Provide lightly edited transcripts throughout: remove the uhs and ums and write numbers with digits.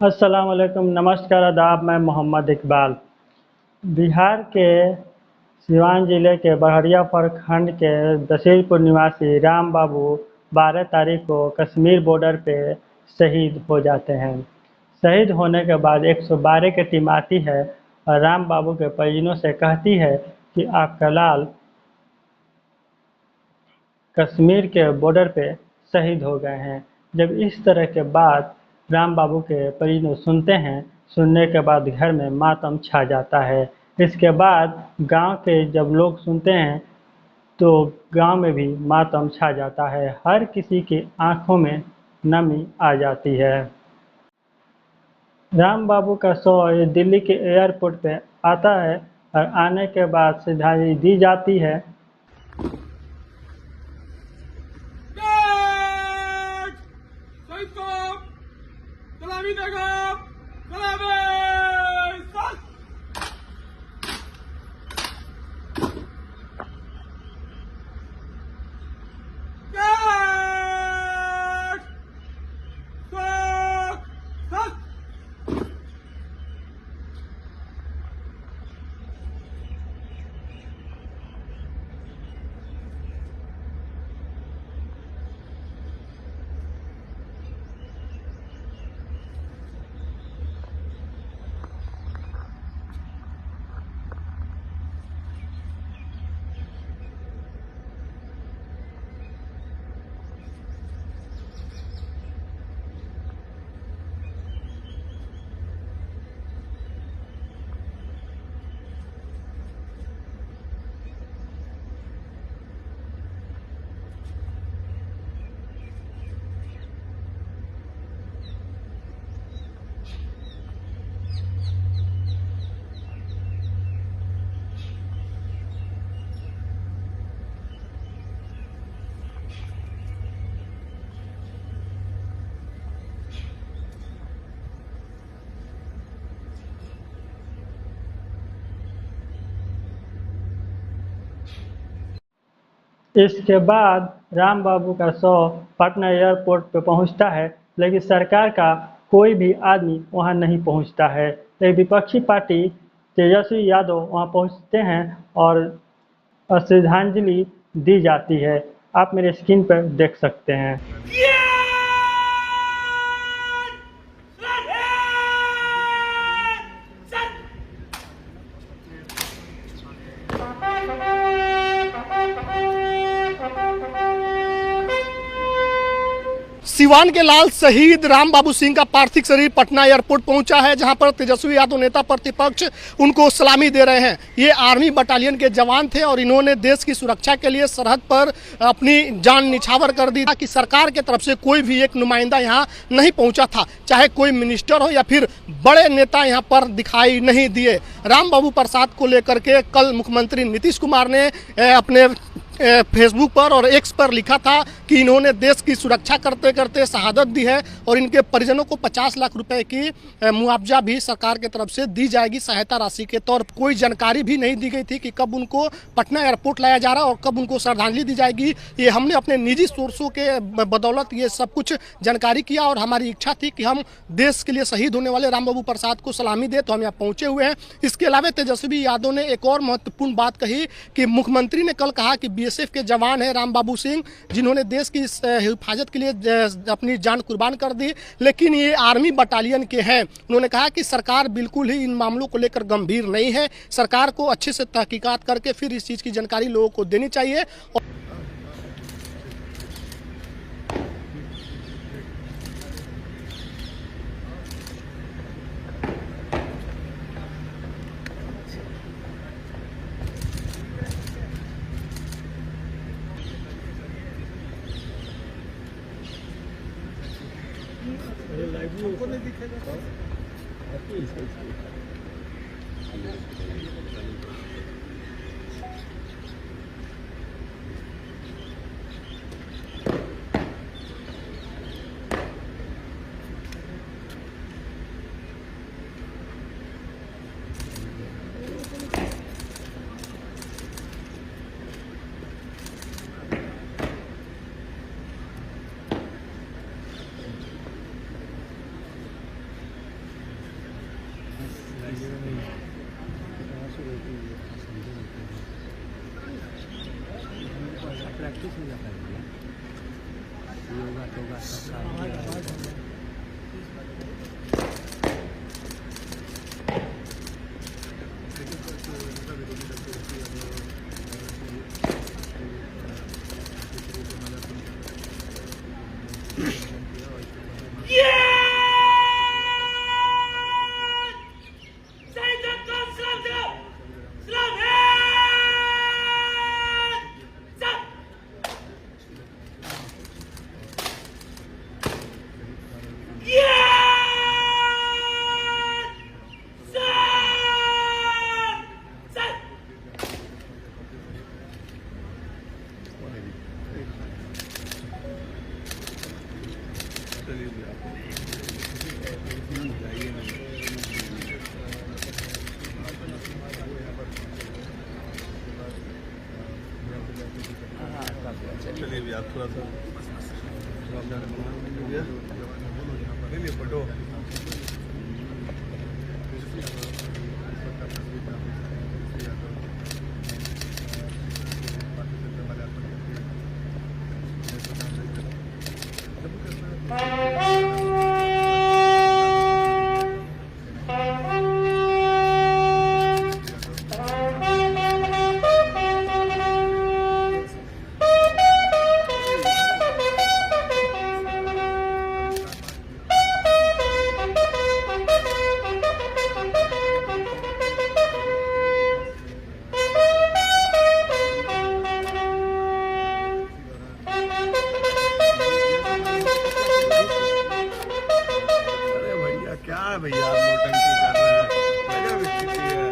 अस्सलाम वालेकुम, नमस्कार, आदाब। मैं मोहम्मद इकबाल। बिहार के सिवान जिले के बड़हरिया प्रखंड के दसीलपुर निवासी राम बाबू 12 तारीख को कश्मीर बॉर्डर पे शहीद हो जाते हैं। शहीद होने के बाद 112 की टीम आती है और राम बाबू के परिजनों से कहती है कि आपका लाल कश्मीर के बॉर्डर पे शहीद हो गए हैं। जब इस तरह के बात राम बाबू के परिजन सुनते हैं, सुनने के बाद घर में मातम छा जाता है। इसके बाद गांव के जब लोग सुनते हैं तो गांव में भी मातम छा जाता है। हर किसी की आंखों में नमी आ जाती है। राम बाबू का शव दिल्ली के एयरपोर्ट पे आता है और आने के बाद श्रद्धांजलि दी जाती है। सलामी देगा सलामी इसके बाद राम बाबू का शव पटना एयरपोर्ट पर पहुंचता है, लेकिन सरकार का कोई भी आदमी वहां नहीं पहुंचता है। एक विपक्षी पार्टी तेजस्वी यादव वहां पहुंचते हैं और श्रद्धांजलि दी जाती है। आप मेरे स्क्रीन पर देख सकते हैं। सिवान के लाल शहीद राम बाबू सिंह का पार्थिव शरीर पटना एयरपोर्ट पहुंचा है, जहां पर तेजस्वी यादव नेता प्रतिपक्ष उनको सलामी दे रहे हैं। ये आर्मी बटालियन के जवान थे और इन्होंने देश की सुरक्षा के लिए सरहद पर अपनी जान निछावर कर दी कि सरकार के तरफ से कोई भी एक नुमाइंदा यहां नहीं पहुंचा था, चाहे कोई मिनिस्टर हो या फिर बड़े नेता यहां पर दिखाई नहीं दिए। राम बाबू प्रसाद को लेकर के कल मुख्यमंत्री नीतीश कुमार ने अपने फेसबुक पर और एक्स पर लिखा था कि इन्होंने देश की सुरक्षा करते करते शहादत दी है और इनके परिजनों को 50 लाख रुपए की मुआवजा भी सरकार की तरफ से दी जाएगी सहायता राशि के तौर पर। कोई जानकारी भी नहीं दी गई थी कि कब उनको पटना एयरपोर्ट लाया जा रहा है और कब उनको श्रद्धांजलि दी जाएगी। ये हमने अपने निजी सोर्सों के बदौलत ये सब कुछ जानकारी किया और हमारी इच्छा थी कि हम देश के लिए शहीद होने वाले राम बाबू प्रसाद को सलामी दे, तो हम यहाँ पहुंचे हुए हैं। इसके अलावा तेजस्वी यादव ने एक और महत्वपूर्ण बात कही कि मुख्यमंत्री ने कल कहा कि बीएसएफ के जवान है राम बाबू सिंह, जिन्होंने देश की हिफाजत के लिए अपनी जान कुर्बान कर दी, लेकिन ये आर्मी बटालियन के हैं। उन्होंने कहा कि सरकार बिल्कुल ही इन मामलों को लेकर गंभीर नहीं है। सरकार को अच्छे से तहकीकात करके फिर इस चीज़ की जानकारी लोगों को देनी चाहिए। हमको नहीं दिखेगा। प्रैक्टिस नहीं जाता है योगा टोगा सब चलिए भी आप थोड़ा सा ले लिए फोटो क्या भैया आप नौटंकी कर रहे हैं गजब स्थिति है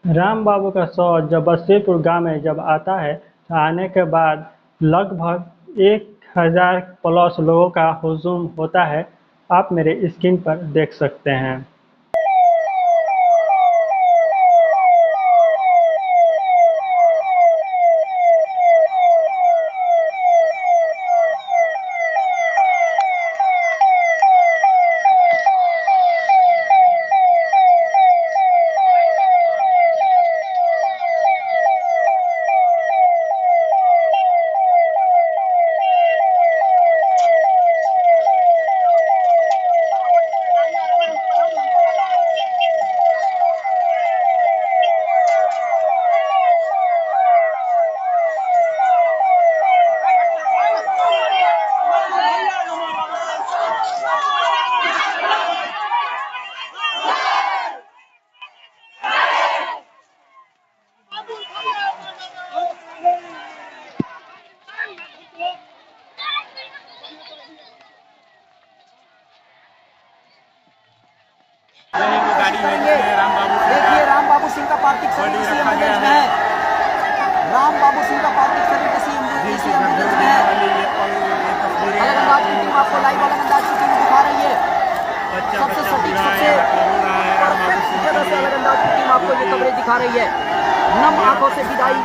राम बाबू का शव जब बस्तीपुर गांव में जब आता है तो आने के बाद लगभग 1000 प्लस लोगों का हुजूम होता है। आप मेरे स्क्रीन पर देख सकते हैं। देखिए राम बाबू सिंह का पार्थिव शरीर इसी एम्बुलेंस में है। राम बाबू सिंह का पार्थिव शरीर इसी एम्बुलेंस में है। अलग अंदाज की टीम आपको लाइव अलग अंदाज की टीम दिखा रही है। सबसे सटीक सबसे परफेक्ट जगह से अलग अंदाज की टीम आपको ये कवरेज दिखा रही है। नम आंखों से विदाई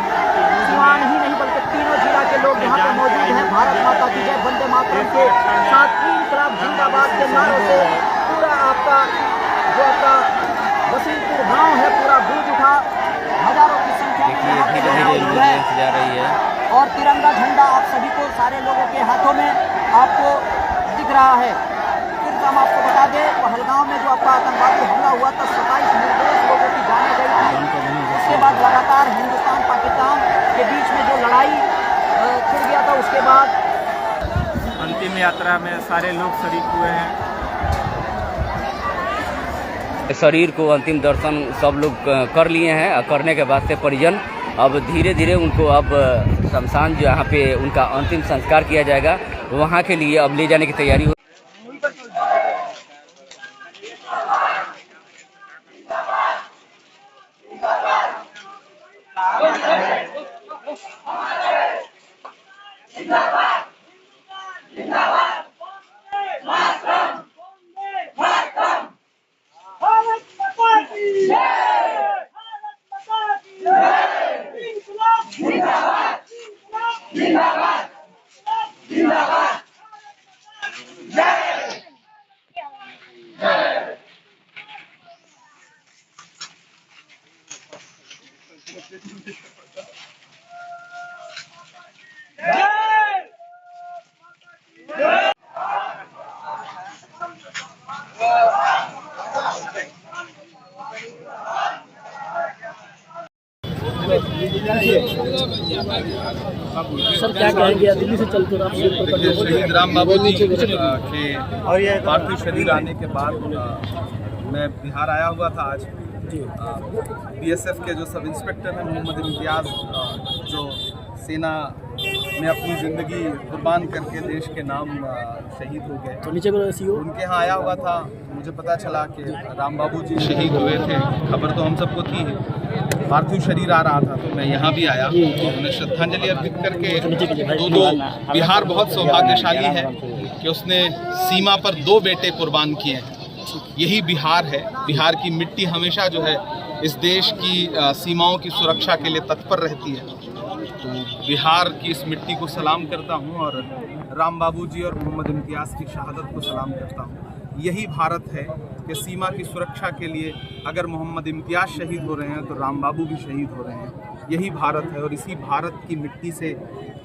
सिवान ही नहीं बल्कि तीनों जिला के लोग यहाँ पर मौजूद हैं। भारत माता की जय, वंदे मातरम के साथ इंकलाब जिंदाबाद के नारों से पूरा आपका जो आपका वसीमपुर गांव है पूरा गूंज उठा। मौजूद है जा रही है और तिरंगा झंडा आप सभी को, सारे लोगों के हाथों में आपको दिख रहा है। फिर हम आपको बता दें, पहलगाम में जो आपका आतंकवादी हमला हुआ था, 27 निर्दोष लोगों की जानें गई थी। उसके बाद लगातार हिंदुस्तान पाकिस्तान के बीच में जो लड़ाई छिड़ गया था, उसके बाद अंतिम यात्रा में सारे लोग शरीक हुए हैं। शरीर को अंतिम दर्शन सब लोग कर लिए हैं और करने के बाद से परिजन अब धीरे धीरे उनको अब शमशान जहाँ पे उनका अंतिम संस्कार किया जाएगा वहाँ के लिए अब ले जाने की तैयारी हो। सर क्या कहेंगे, दिल्ली से चलते देखिए, शहीद राम बाबू जी के पार्थिव शरीर आने के बाद मैं बिहार आया हुआ था आज। बीएसएफ के जो सब इंस्पेक्टर हैं मोहम्मद इम्तियाज़, जो सेना में अपनी ज़िंदगी कुर्बान करके देश के नाम शहीद हो गए, तो नीचे उनके यहाँ आया हुआ था। मुझे पता चला कि राम बाबू जी शहीद हुए थे, खबर तो हम सबको थी। पार्थिव शरीर आ रहा था तो मैं यहाँ भी आया और उन्हें श्रद्धांजलि अर्पित करके दो बिहार बहुत सौभाग्यशाली है कि उसने सीमा पर 2 बेटे कुर्बान किए हैं। यही बिहार है। बिहार की मिट्टी हमेशा जो है इस देश की सीमाओं की सुरक्षा के लिए तत्पर रहती है। तो बिहार की इस मिट्टी को सलाम करता हूँ और राम बाबू जी और मोहम्मद इम्तियाज़ की शहादत को सलाम करता हूँ। यही भारत है कि सीमा की सुरक्षा के लिए अगर मोहम्मद इम्तियाज़ शहीद हो रहे हैं तो राम बाबू भी शहीद हो रहे हैं। यही भारत है और इसी भारत की मिट्टी से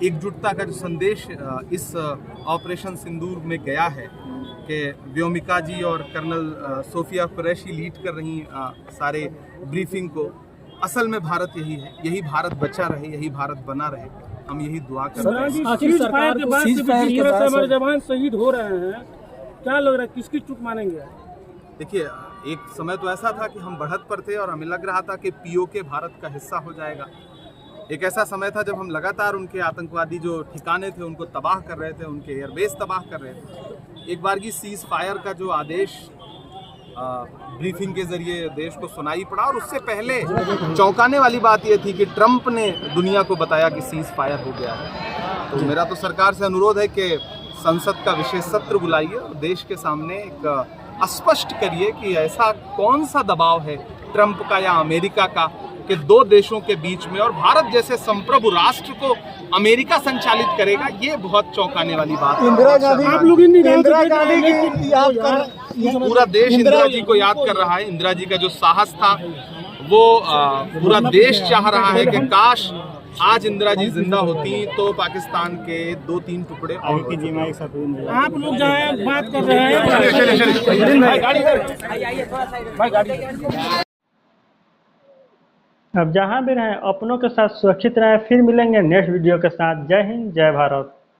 एकजुटता का जो संदेश इस ऑपरेशन सिंदूर में गया है कि व्योमिका जी और कर्नल सोफिया कुरैशी लीड कर रही सारे ब्रीफिंग को, असल में भारत यही है। यही भारत बचा रहे, यही भारत बना रहे, हम यही दुआ कर रहे हैं। हमारे जवान शहीद हो रहे हैं, क्या लग रहा है किसकी चूक मानेंगे? देखिए, एक समय तो ऐसा था कि हम बढ़त पर थे और हमें लग रहा था कि पीओके भारत का हिस्सा हो जाएगा। एक ऐसा समय था जब हम लगातार उनके आतंकवादी जो ठिकाने थे उनको तबाह कर रहे थे, उनके एयरबेस तबाह कर रहे थे। एक बार की सीज़ फायर का जो आदेश ब्रीफिंग के जरिए देश को सुनाई पड़ा और उससे पहले चौंकाने वाली बात यह थी कि ट्रंप ने दुनिया को बताया कि सीज़ फायर हो गया है। तो मेरा तो सरकार से अनुरोध है कि संसद का विशेष सत्र बुलाइए और देश के सामने एक स्पष्ट करिए कि ऐसा कौन सा दबाव है ट्रंप का या अमेरिका का कि 2 देशों के बीच में और भारत जैसे संप्रभु राष्ट्र को अमेरिका संचालित करेगा। ये बहुत चौंकाने वाली बात है। इंदिरा गांधी की याद कर, पूरा देश इंदिरा जी को याद कर रहा है। इंदिरा जी का जो साहस था वो पूरा देश चाह रहा है कि काश आज इंदिरा जी जिंदा होती तो पाकिस्तान के 2-3 टुकड़े और आप लोग जो है बात कर रहे हैं। अब जहाँ भी रहें अपनों के साथ सुरक्षित रहें। फिर मिलेंगे नेक्स्ट वीडियो के साथ। जय हिंद, जय भारत।